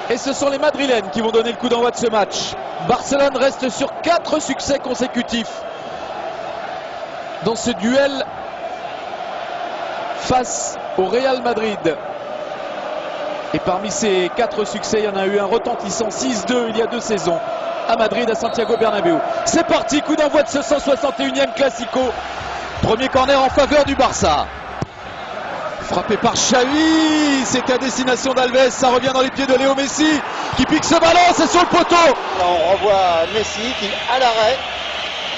Et ce sont les Madrilènes qui vont donner le coup d'envoi de ce match. Barcelone reste sur 4 succès consécutifs dans ce duel face au Real Madrid. Et parmi ces 4 succès, il y en a eu un retentissant 6-2 il y a 2 saisons à Madrid, à Santiago Bernabéu. C'est parti, coup d'envoi de ce 161e Classico. Premier corner en faveur du Barça. Frappé par Xavi, c'est à destination d'Alves, ça revient dans les pieds de Léo Messi qui pique ce ballon, c'est sur le poteau. Là, on revoit Messi qui, à l'arrêt,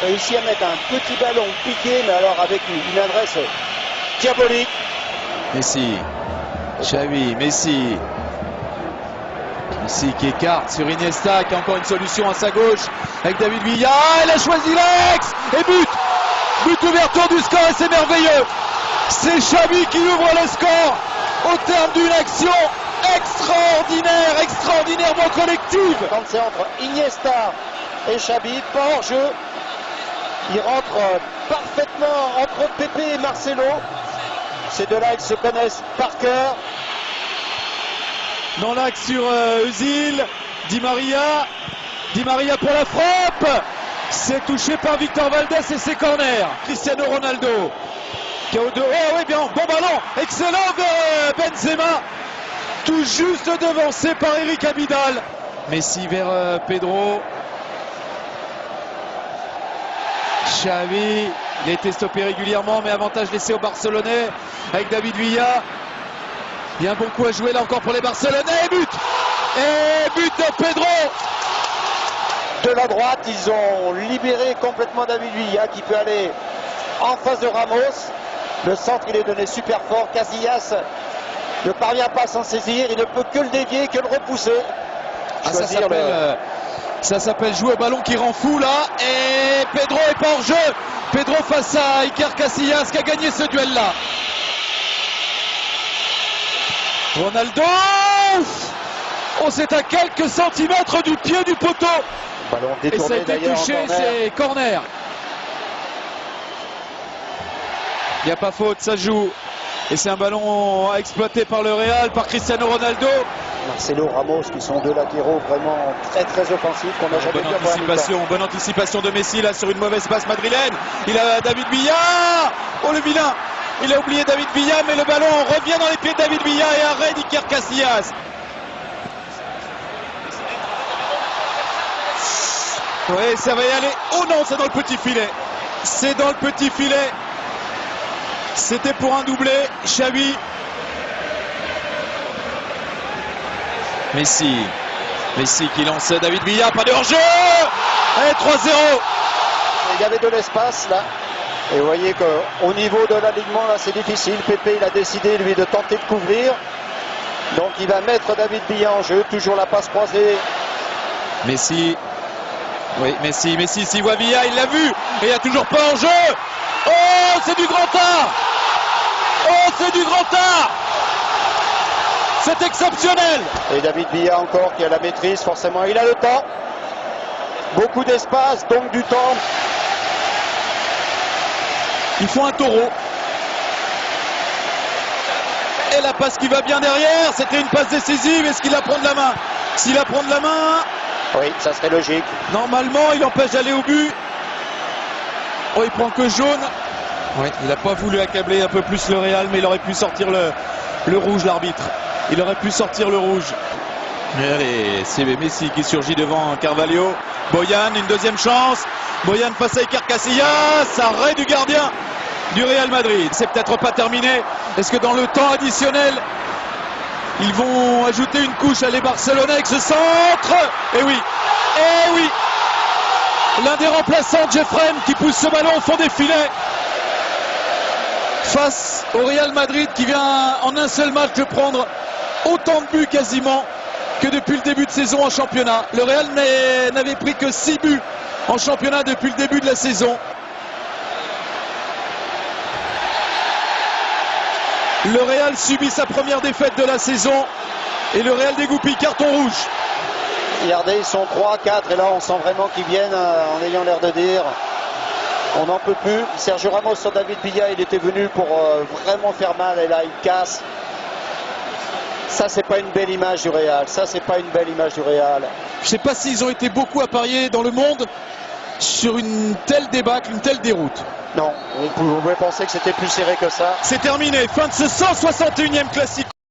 réussit à mettre un petit ballon piqué, mais alors avec une adresse diabolique. Messi, Xavi, Messi qui écarte sur Iniesta, qui a encore une solution à sa gauche avec David Villa. Il a choisi l'axe et but ouverture du score, et c'est merveilleux. C'est Xavi qui ouvre le score au terme d'une action extraordinairement collective. Quand c'est entre Iniesta et Xavi, pas hors jeu, il rentre parfaitement entre Pepe et Marcelo. Ces deux-là, ils se connaissent par cœur. Dans l'axe sur Özil, Di Maria pour la frappe. C'est touché par Victor Valdés et c'est corner. Cristiano Ronaldo. Oh oui, bien, bon ballon, excellent vers Benzema, tout juste devancé par Eric Abidal. Messi vers Pedro. Xavi, il a été stoppé régulièrement, mais avantage laissé aux Barcelonais avec David Villa. Il y a un bon coup à jouer là encore pour les Barcelonais, et but de Pedro. De la droite, ils ont libéré complètement David Villa qui peut aller en face de Ramos. Le centre, il est donné super fort. Casillas ne parvient pas à s'en saisir. Il ne peut que le dévier, que le repousser. Ça s'appelle jouer au ballon qui rend fou là. Et Pedro est pas hors jeu. Pedro face à Iker Casillas qui a gagné ce duel-là. Ronaldo. Oh, c'est à quelques centimètres du pied du poteau. Ballon détourné, et ça a été touché, c'est corner. Il n'y a pas faute, ça joue. Et c'est un ballon exploité par le Real, par Cristiano Ronaldo. Marcelo, Ramos, qui sont deux latéraux vraiment très offensifs qu'on n'a jamais vu. Bonne anticipation de Messi là sur une mauvaise passe madrilène. Il a David Villa. Oh le vilain. Il a oublié David Villa, mais le ballon revient dans les pieds de David Villa et arrêt d'Iker Casillas. Oui, ça va y aller. Oh non, c'est dans le petit filet. C'est dans le petit filet. C'était pour un doublé. Xavi. Messi qui lance David Villa. Pas de hors-jeu. Et 3-0. Il y avait de l'espace là. Et vous voyez qu'au niveau de l'alignement, là, c'est difficile. Pepe, il a décidé, lui, de tenter de couvrir. Donc, il va mettre David Villa en jeu. Toujours la passe croisée. Messi. Oui, Messi, s'il voit Villa, il l'a vu. Et il n'y a toujours pas en jeu. Oh, c'est du grand art. Oh, c'est du grand art. C'est exceptionnel. Et David Villa encore qui a la maîtrise, forcément, il a le temps. Beaucoup d'espace, donc du temps. Ils font un taureau. Et la passe qui va bien derrière, c'était une passe décisive. Est-ce qu'il la prend de la main? S'il la prend de la main... Oui, ça serait logique. Normalement, il empêche d'aller au but. Oh, il prend que jaune. Oui, il n'a pas voulu accabler un peu plus le Real, mais il aurait pu sortir le rouge, l'arbitre. Il aurait pu sortir le rouge. Et allez, c'est Messi qui surgit devant Carvalho. Boyan, une deuxième chance. Boyan face à Iker Casillas. Arrêt du gardien du Real Madrid. C'est peut-être pas terminé. Est-ce que dans le temps additionnel, ils vont ajouter une couche à les Barcelonais avec ce centre? Eh oui, l'un des remplaçants de Jeffrem qui pousse ce ballon au fond des filets face au Real Madrid qui vient en un seul match de prendre autant de buts quasiment que depuis le début de saison en championnat. Le Real n'avait pris que 6 buts en championnat depuis le début de la saison. Le Real subit sa première défaite de la saison et le Real dégoupille, carton rouge. Regardez, ils sont 3, 4 et là on sent vraiment qu'ils viennent en ayant l'air de dire on n'en peut plus. Sergio Ramos sur David Villa, il était venu pour vraiment faire mal et là il casse. Ça, c'est pas une belle image du Real. Ça, c'est pas une belle image du Real. Je ne sais pas s'ils ont été beaucoup à parier dans le monde sur une telle débâcle, une telle déroute. Non, vous pouvez penser que c'était plus serré que ça. C'est terminé, fin de ce 161e classique.